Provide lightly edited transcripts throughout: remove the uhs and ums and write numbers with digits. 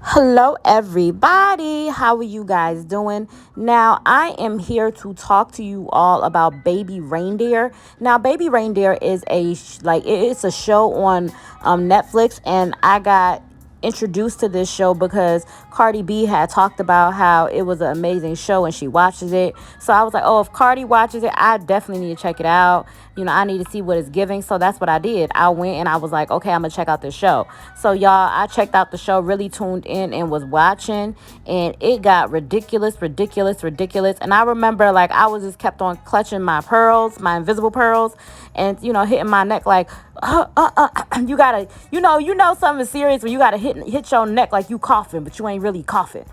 Hello, everybody. How are you guys doing? Now, I am here to talk to you all about Baby Reindeer. Now, Baby Reindeer is it's a show on Netflix, and I got introduced to this show because Cardi B had talked about how it was an amazing show and she watches it. So I was like, oh, if Cardi watches it, I definitely need to check it out. I need to see what it's giving. So that's what I did. I went and I was like, okay, I'm going to check out this show. So, y'all, I checked out the show, really tuned in and was watching, and it got ridiculous, ridiculous, ridiculous. And I remember, like, I was just kept on clutching my pearls, my invisible pearls, and, hitting my neck like, you gotta, something serious when you gotta hit your neck like you coughing, but you ain't really coughing.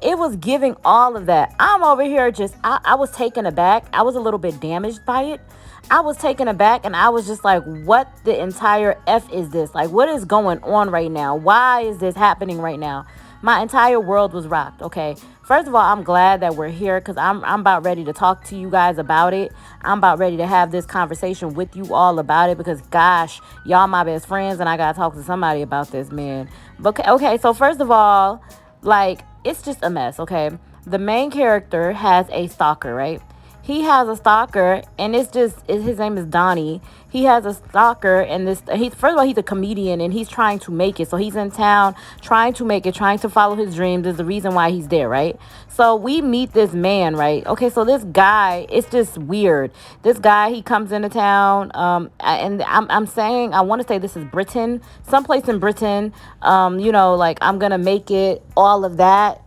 It was giving all of that. I'm over here I was taken aback. I was a little bit damaged by it. I was taken aback and I was just like, what the entire F is this? Like, what is going on right now? Why is this happening right now? My entire world was rocked, okay? First of all, I'm glad that we're here because I'm about ready to talk to you guys about it. I'm about ready to have this conversation with you all about it because, gosh, y'all my best friends and I got to talk to somebody about this, man. But, okay, so first of all, like, it's just a mess, okay? The main character has a stalker, right? He has a stalker, and his name is Donnie. He has a stalker, and he's first of all, he's a comedian, and he's trying to make it. So he's in town trying to make it, trying to follow his dreams. Is the reason why he's there, right? So we meet this man, right? Okay, so this guy, it's just weird. This guy, he comes into town, and I'm saying, I want to say this is Britain, someplace in Britain. Like, I'm gonna make it, all of that,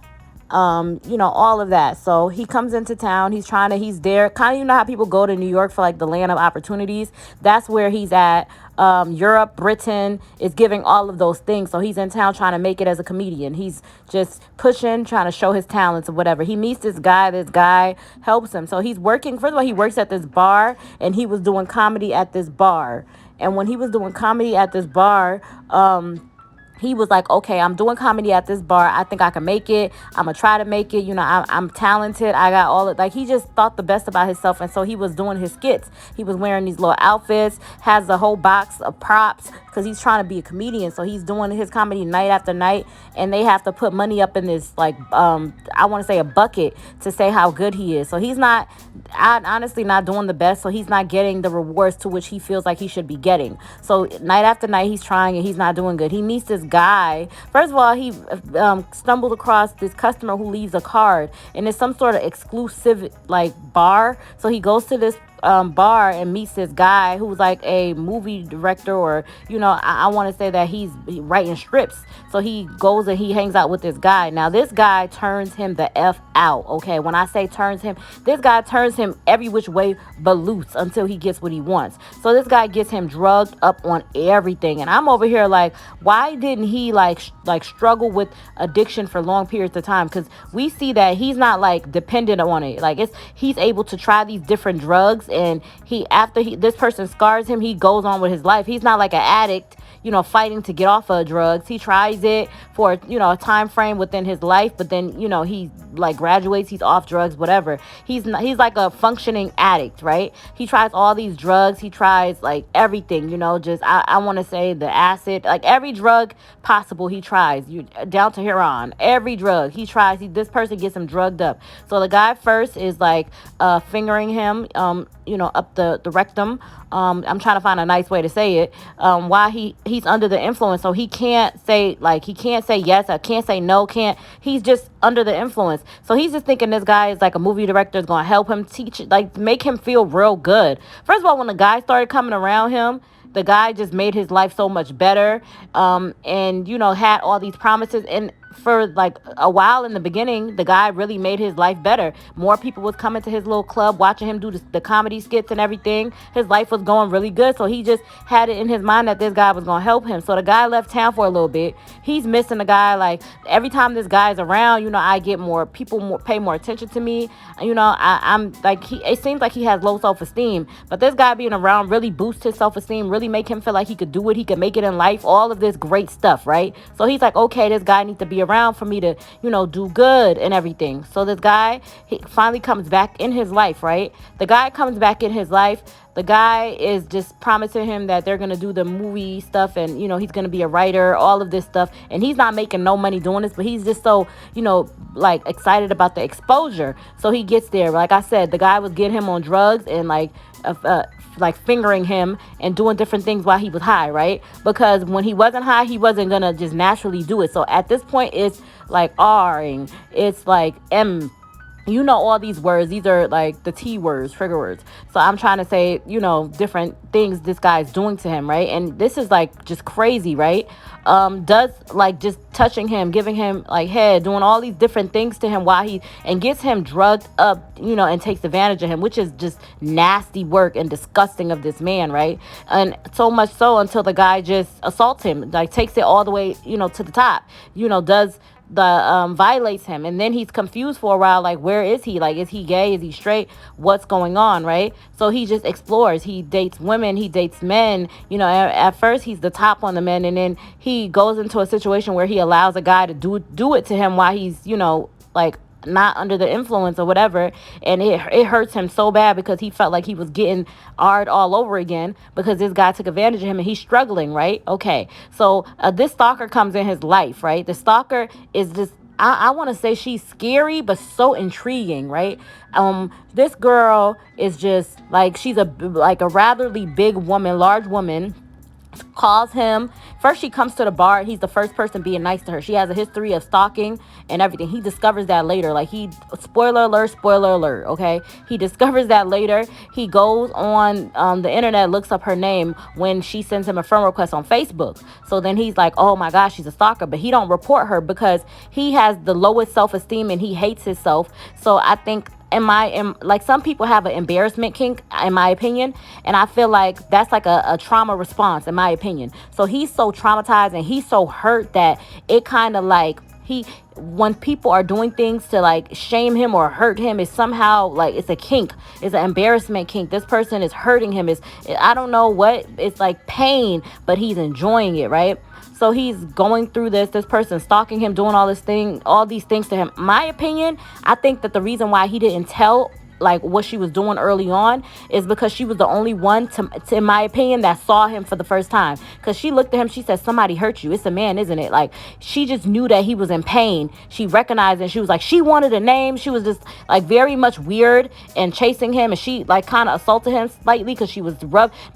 all of that. So he comes into town. He's there. Kind of, how people go to New York for like the land of opportunities. That's where he's at. Europe, Britain is giving all of those things. So he's in town trying to make it as a comedian. He's just pushing, trying to show his talents or whatever. He meets this guy. This guy helps him. So he's working. First of all, he works at this bar, and he was doing comedy at this bar. And when he was doing comedy at this bar, he was like, okay, I'm doing comedy at this bar. I think I can make it. I'm going to try to make it. I'm talented. I got all it. Like, he just thought the best about himself. And so he was doing his skits. He was wearing these little outfits, has a whole box of props because he's trying to be a comedian. So he's doing his comedy night after night. And they have to put money up in this, like, I want to say a bucket to say how good he is. So he's not, honestly, not doing the best. So he's not getting the rewards to which he feels like he should be getting. So night after night, he's trying and he's not doing good. He meets this guy. First of all, he stumbled across this customer who leaves a card, and it's some sort of exclusive like bar. So he goes to this bar and meets this guy who's like a movie director, or I want to say that he's writing scripts. So he goes and he hangs out with this guy. Now this guy turns him the F out. Okay, when I say turns him, this guy turns him every which way but loose until he gets what he wants. So this guy gets him drugged up on everything, and I'm over here like, why didn't he like struggle with addiction for long periods of time? Because we see that he's not like dependent on it. Like, he's able to try these different drugs, and this person scars him, he goes on with his life. He's not like an addict, fighting to get off of drugs. He tries it for a time frame within his life, but then he like graduates, he's off drugs, whatever. He's like a functioning addict, right? He tries all these drugs. He tries like everything, just I want to say the acid, like every drug possible he tries, down to heroin, every drug he tries. This person gets him drugged up. So the guy first is like fingering him, up the rectum. I'm trying to find a nice way to say it. While he's under the influence, so he can't say yes, I can't say no, he's just under the influence. So he's just thinking this guy is like a movie director, is going to help him teach, like make him feel real good. First of all, when the guy started coming around him, the guy just made his life so much better, and had all these promises. And for like a while in the beginning, the guy really made his life better. More people was coming to his little club, watching him do the comedy skits and everything. His life was going really good. So he just had it in his mind that this guy was going to help him. So the guy left town for a little bit. He's missing the guy. Like, every time this guy's around, I get more people, pay more attention to me. I'm like, it seems like he has low self-esteem, but this guy being around really boosts his self-esteem, really make him feel like he could do it. He could make it in life, all of this great stuff, right? So he's like, okay, this guy needs to be around around for me to, do good and everything. So this guy, he finally comes back in his life, right? The guy comes back in his life. The guy is just promising him that they're going to do the movie stuff, and, he's going to be a writer, all of this stuff. And he's not making no money doing this, but he's just so, like excited about the exposure. So he gets there. Like I said, the guy was getting him on drugs and like fingering him and doing different things while he was high, right? Because when he wasn't high, he wasn't gonna just naturally do it. So at this point, it's like R-ing, it's like M. All these words, these are like the T words, trigger words. So I'm trying to say, different things this guy's doing to him, right? And this is like just crazy, right? Does like just touching him, giving him like head, doing all these different things to him and gets him drugged up, and takes advantage of him, which is just nasty work and disgusting of this man, right? And so much so until the guy just assaults him, like takes it all the way, to the top, does the violates him, and then he's confused for a while, like where is he, like is he gay, is he straight, what's going on, right? So he just explores, he dates women, he dates men, at first he's the top on the men, and then he goes into a situation where he allows a guy to do it to him while he's like not under the influence or whatever, and it hurts him so bad because he felt like he was getting ard all over again because this guy took advantage of him and he's struggling, right? Okay, so this stalker comes in his life, right? The stalker is just, I want to say she's scary but so intriguing, right? This girl is just like, she's a ratherly big woman, large woman. Calls him. First, she comes to the bar. He's the first person being nice to her. She has a history of stalking and everything. He discovers that later. Like spoiler alert, okay? He discovers that later. He goes on the internet, looks up her name when she sends him a friend request on Facebook. So then he's like, oh my gosh, she's a stalker. But he don't report her because he has the lowest self-esteem and he hates himself. So I think like some people have an embarrassment kink, in my opinion, and I feel like that's like a trauma response, in my opinion. So he's so traumatized and he's so hurt that it kind of like when people are doing things to like shame him or hurt him, is somehow like it's a kink, it's an embarrassment kink. This person is hurting him, is I don't know what, it's like pain, but he's enjoying it, right? So he's going through this person stalking him, doing all these things to him. My opinion, I think that the reason why he didn't tell like what she was doing early on is because she was the only one to in my opinion that saw him for the first time, because she looked at him, she said, somebody hurt you, it's a man, isn't it? Like she just knew that he was in pain. She recognized it. She was like, she wanted a name. She was just like very much weird and chasing him, and she like kind of assaulted him slightly because she was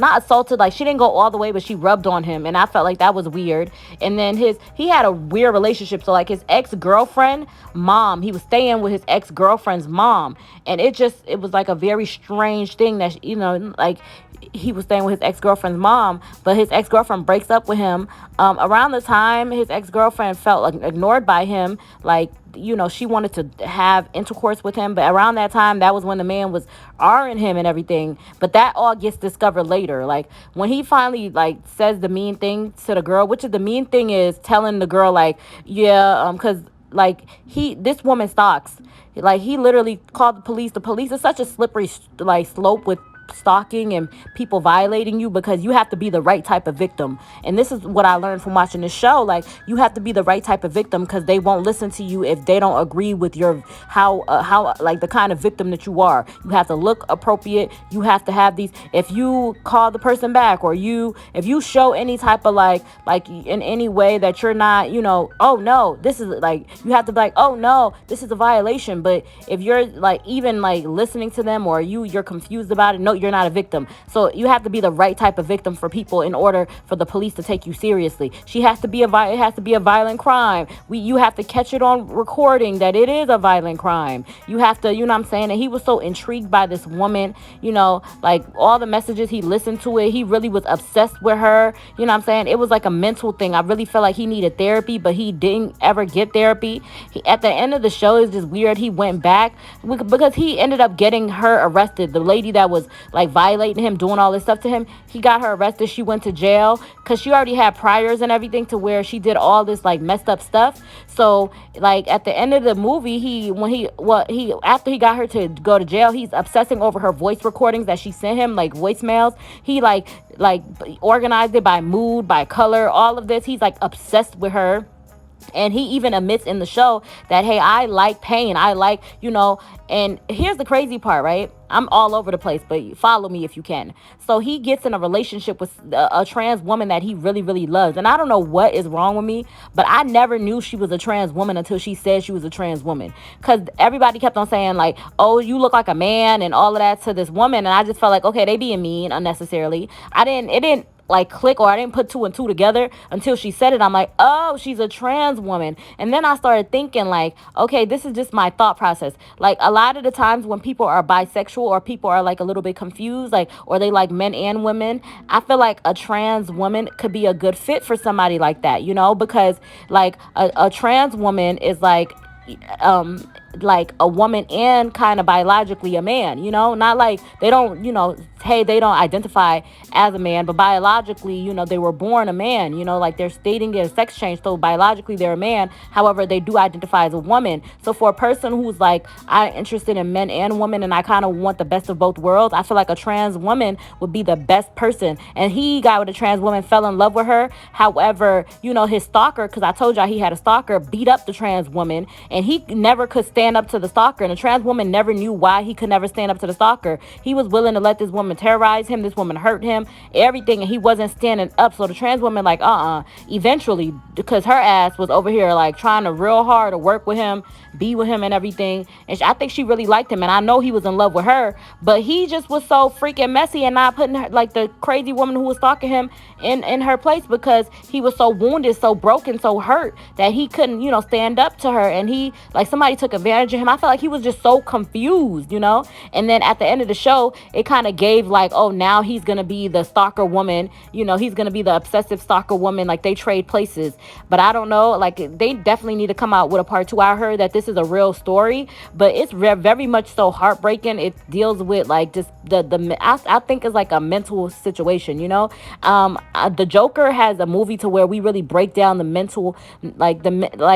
not assaulted, like she didn't go all the way, but she rubbed on him, and I felt like that was weird. And then he had a weird relationship, so like his ex-girlfriend mom, he was staying with his ex-girlfriend's mom, and it was like a very strange thing that, like he was staying with his ex-girlfriend's mom, but his ex-girlfriend breaks up with him. Around the time his ex-girlfriend felt like ignored by him, like, she wanted to have intercourse with him, but around that time, that was when the man was R-ing him and everything. But that all gets discovered later. Like when he finally like says the mean thing to the girl, which is the mean thing is telling the girl like, yeah, because like this woman stalks. Like he literally called the police. The police is such a slippery like slope with stalking and people violating you, because you have to be the right type of victim. And this is what I learned from watching this show. Like you have to be the right type of victim, because they won't listen to you if they don't agree with your how like the kind of victim that you are. You have to look appropriate. You have to have these, if you call the person back, or if you show any type of like in any way that you're not, oh no, this is like, you have to be like, oh no, this is a violation. But if you're like even like listening to them, or you're confused about it, no, you're not a victim. So you have to be the right type of victim for people in order for the police to take you seriously. It has to be a violent crime. You have to catch it on recording that it is a violent crime. You have to, you know what I'm saying? And he was so intrigued by this woman, like all the messages, he listened to it. He really was obsessed with her. You know what I'm saying? It was like a mental thing. I really felt like he needed therapy, but he didn't ever get therapy. At the end of the show, it's just weird. He went back because he ended up getting her arrested. The lady that was like violating him, doing all this stuff to him, he got her arrested. She went to jail because she already had priors and everything to where she did all this like messed up stuff. So like at the end of the movie, after he got her to go to jail, he's obsessing over her voice recordings that she sent him, like voicemails. He like organized it by mood, by color, all of this. He's like obsessed with her. And he even admits in the show that, hey, I like pain, I like, and here's the crazy part, right? I'm all over the place, but follow me if you can. So he gets in a relationship with a trans woman that he really, really loves. And I don't know what is wrong with me, but I never knew she was a trans woman until she said she was a trans woman. Because everybody kept on saying, like, oh, you look like a man and all of that to this woman. And I just felt like, okay, they being mean unnecessarily. It didn't like click, or I didn't put two and two together until she said it. I'm like, oh, she's a trans woman. And then I started thinking, like, okay, this is just my thought process. Like, a lot of the times when people are bisexual, or people are like a little bit confused, like, or they like men and women, I feel like a trans woman could be a good fit for somebody like that, because like a trans woman is um like a woman and kind of biologically a man, not like they don't, hey, they don't identify as a man, but biologically, they were born a man, like they're stating their sex change, so biologically they're a man. However, they do identify as a woman. So for a person who's like, I'm interested in men and women, and I kind of want the best of both worlds, I feel like a trans woman would be the best person. And he got with a trans woman, fell in love with her. However, his stalker, because I told y'all he had a stalker, beat up the trans woman, and he never could stand up to the stalker. And the trans woman never knew why he could never stand up to the stalker. He was willing to let this woman terrorize him, this woman hurt him, everything, and he wasn't standing up. So the trans woman, like, eventually, because her ass was over here like trying to real hard to work with him, be with him and everything, and I think she really liked him, and I know he was in love with her, but he just was so freaking messy and not putting her, like the crazy woman who was stalking him, in her place, because he was so wounded, so broken, so hurt, that he couldn't, stand up to her. And he, like, somebody took advantage of him. I felt like he was just so confused, and then at the end of the show, it kind of gave like, oh, now he's gonna be the stalker woman, he's gonna be the obsessive stalker woman, like they trade places. But I don't know, like, they definitely need to come out with a part 2. I heard that this is a real story, but it's very much so heartbreaking. It deals with like just I think it's like a mental situation, the Joker has a movie to where we really break down the mental, like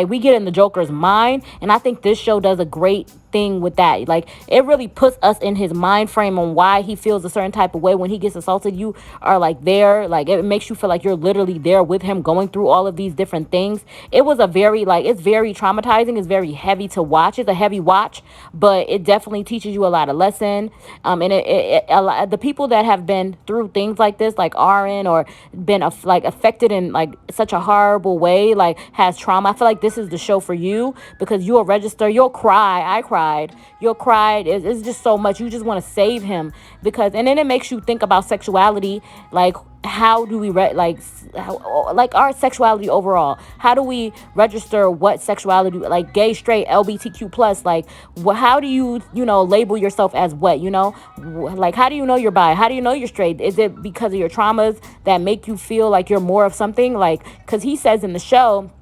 we get in the Joker's mind, and I think this show does a great thing with that. Like, it really puts us in his mind frame on why he feels a certain type of way when he gets assaulted. You are like there, like it makes you feel like you're literally there with him, going through all of these different things. It was a very, like, it's very traumatizing, it's very heavy to watch, it's a heavy watch, but it definitely teaches you a lot of lesson. And a lot, the people that have been through things like this, like RN, or been like affected in like such a horrible way, like has trauma, I feel like this is the show for you, because you'll register, you'll cry. I cried, you'll cry. It's just so much. You just want to save him, because, and then it makes you think about sexuality, like how do we like our sexuality overall, how do we register what sexuality, like gay, straight, LGBTQ plus, like how do you label yourself as what, like how do you know you're bi, how do you know you're straight? Is it because of your traumas that make you feel like you're more of something? Like, because he says in the show,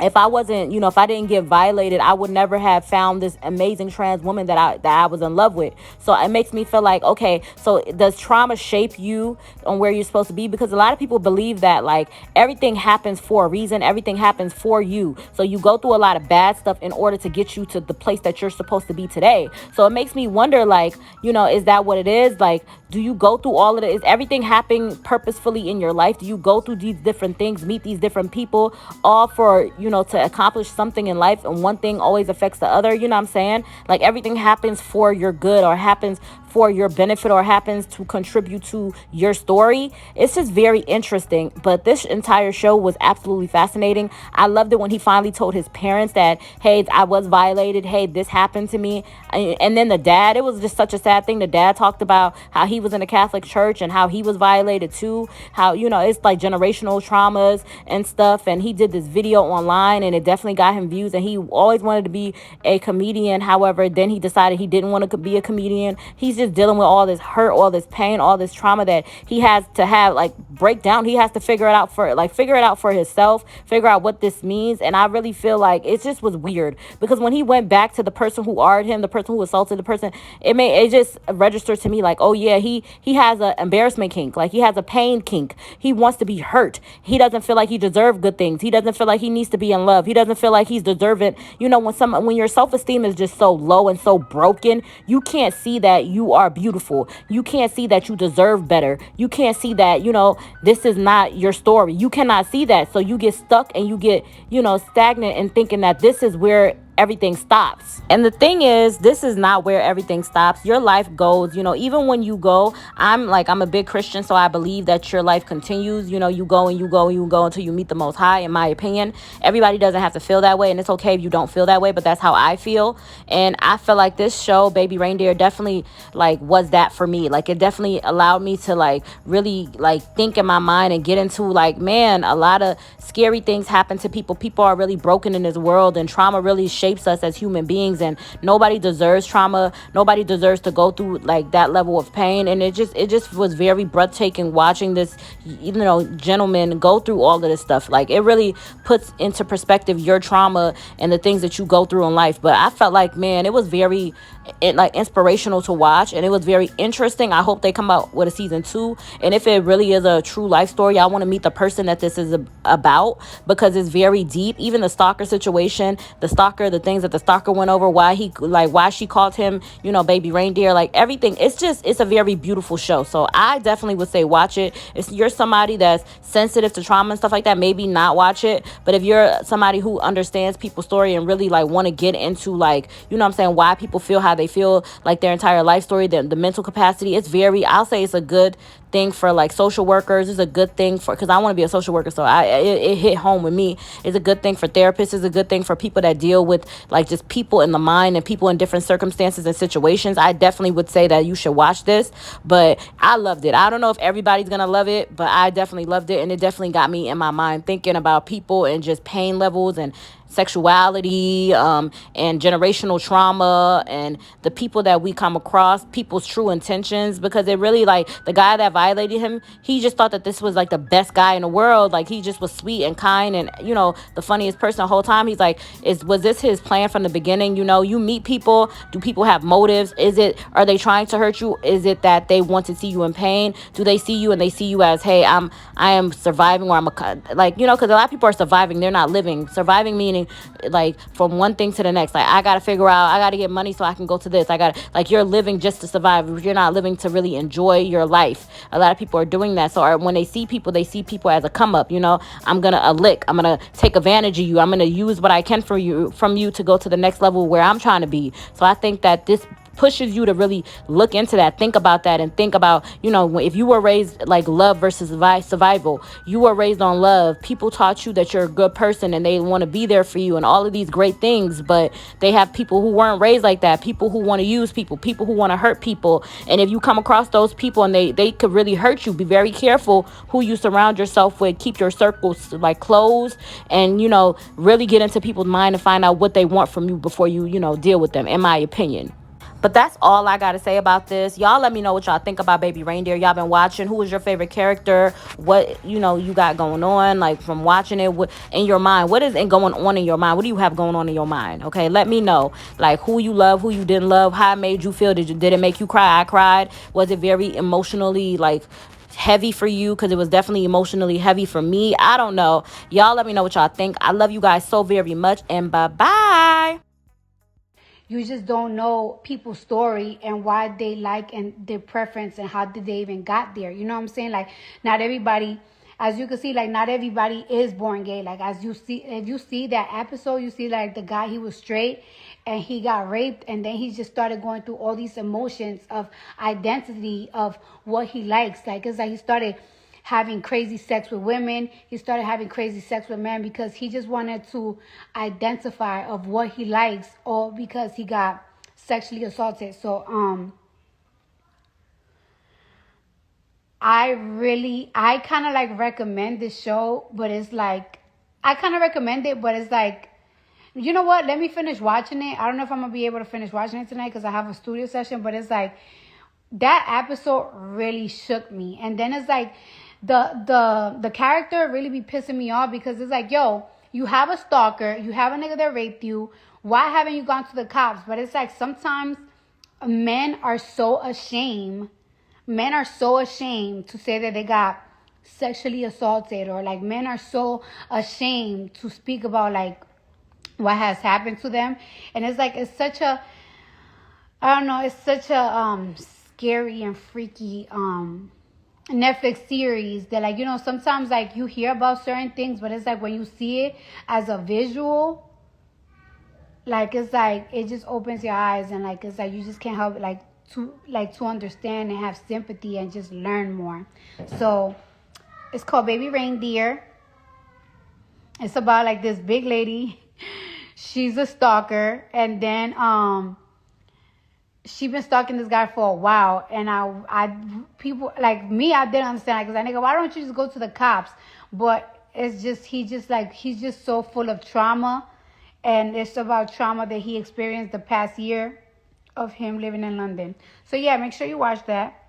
if I wasn't, if I didn't get violated, I would never have found this amazing trans woman that I was in love with. So it makes me feel like, okay, so does trauma shape you on where you're supposed to be? Because a lot of people believe that like everything happens for a reason, everything happens for you. So you go through a lot of bad stuff in order to get you to the place that you're supposed to be today. So it makes me wonder, like, is that what it is? Like, do you go through all of it? Is everything happening purposefully in your life? Do you go through these different things, meet these different people, all for, to accomplish something in life, and one thing always affects the other? You know what I'm saying? Like, everything happens for your good, or happens for your benefit, or happens to contribute to your story. It's just very interesting. But this entire show was absolutely fascinating. I loved it when he finally told his parents that, hey, I was violated, hey, this happened to me. And then the dad, it was just such a sad thing. The dad talked about how he was in a Catholic church and how he was violated too, how it's like generational traumas and stuff. And he did this video online, and it definitely got him views, and he always wanted to be a comedian. However, then he decided he didn't want to be a comedian. He's just dealing with all this hurt, all this pain, all this trauma that he has to have, like, break down. He has to figure it out for himself, figure out what this means. And I really feel like it just was weird, because when he went back to the person who R'd him, the person who assaulted the person, it just registered to me like, oh yeah, he has an embarrassment kink, like he has a pain kink. He wants to be hurt. He doesn't feel like he deserves good things. He doesn't feel like he needs to be in love. He doesn't feel like he's deserving. When your self-esteem is just so low and so broken, you can't see that you you are beautiful. You can't see that you deserve better. You can't see that, this is not your story. You cannot see that. So you get stuck and you get, stagnant and thinking that this is where everything stops. And the thing is, this is not where everything stops. Your life goes, even when you go, I'm a big Christian, so I believe that your life continues. You go and you go and you go until you meet the Most High, in my opinion. Everybody doesn't have to feel that way, and it's okay if you don't feel that way, but that's how I feel. And I feel like this show, Baby Reindeer, definitely was that for me. It definitely allowed me to really think in my mind and get into man, a lot of scary things happen to people. People are really broken in this world, and trauma really shapes us as human beings, and nobody deserves trauma. Nobody deserves to go through that level of pain. And it just was very breathtaking watching this gentleman go through all of this stuff. It really puts into perspective your trauma and the things that you go through in life. But I felt man, it was very inspirational to watch, and it was very interesting. I hope they come out with a season 2, and if it really is a true life story, I want to meet the person that this is about, because it's very deep. Even the stalker situation, the things that the stalker went over, why she called him Baby Reindeer, everything. It's a very beautiful show. So I definitely would say watch it. If you're somebody that's sensitive to trauma and stuff like that, maybe not watch it. But if you're somebody who understands people's story and really want to get into why people feel how they feel, their entire life story, the mental capacity, I'll say it's a good thing for social workers. It's a good thing for, because I want to be a social worker, so it hit home with me. It's a good thing for therapists. It's a good thing for people that deal with just people in the mind and people in different circumstances and situations. I definitely would say that you should watch this. But I loved it. I don't know if everybody's gonna love it, but I definitely loved it, and it definitely got me in my mind thinking about people and just pain levels and sexuality, and generational trauma, and the people that we come across, people's true intentions. Because it really, the guy that violated him, he just thought that this was the best guy in the world. He just was sweet and kind and the funniest person the whole time. He's was this his plan from the beginning? You meet people. Do people have motives? Are they trying to hurt you? Is it that they want to see you in pain? Do they see you and they see you as, hey, I am surviving, or I'm because a lot of people are surviving, they're not living. Surviving meaning from one thing to the next. I gotta figure out, I gotta get money so I can go to this. I gotta, you're living just to survive. You're not living to really enjoy your life. A lot of people are doing that. So when they see people as a come up. I'm gonna lick. I'm gonna take advantage of you. I'm gonna use what I can from you to go to the next level where I'm trying to be. So I think that this pushes you to really look into that, think about that, and think about, if you were raised love versus survival, you were raised on love. People taught you that you're a good person and they want to be there for you and all of these great things, but they have people who weren't raised like that, people who want to use people who want to hurt people. And if you come across those people and they could really hurt you, be very careful who you surround yourself with. Keep your circles closed, and really get into people's mind and find out what they want from you before you deal with them, in my opinion. But that's all I got to say about this. Y'all let me know what y'all think about Baby Reindeer. Y'all been watching. Who was your favorite character? What, you got going on, from watching it in your mind. What is going on in your mind? What do you have going on in your mind? Okay, let me know. Who you love, who you didn't love, how it made you feel. Did it make you cry? I cried. Was it very emotionally, heavy for you? Because it was definitely emotionally heavy for me. I don't know. Y'all let me know what y'all think. I love you guys so very much, and bye-bye. You just don't know people's story and why they like and their preference and how did they even got there. You know what I'm saying? Not everybody, as you can see, not everybody is born gay. As you see, if you see that episode, you see the guy, he was straight and he got raped, and then he just started going through all these emotions of identity of what he likes. It's he started having crazy sex with women. He started having crazy sex with men because he just wanted to identify of what he likes, or because he got sexually assaulted. So I kind of recommend this show, but it's I kind of recommend it, but it's you know what? Let me finish watching it. I don't know if I'm gonna be able to finish watching it tonight because I have a studio session, but it's that episode really shook me. And then it's the character really be pissing me off, because it's yo, you have a stalker, you have a nigga that raped you. Why haven't you gone to the cops? But it's sometimes men are so ashamed. Men are so ashamed to say that they got sexually assaulted, or men are so ashamed to speak about what has happened to them. And it's it's such a, I don't know, it's such a scary and freaky Netflix series that, like, sometimes like you hear about certain things, but it's like when you see it as a visual, like it's like it just opens your eyes, and like it's like you just can't help it, to understand and have sympathy and just learn more. So it's called Baby Reindeer. It's about like this big lady. She's a stalker, and then she been stalking this guy for a while, and I people like me, I didn't understand, because I nigga, why don't you just go to the cops? But it's just he's just so full of trauma, and it's about trauma that he experienced the past year of him living in London. So yeah, make sure you watch that.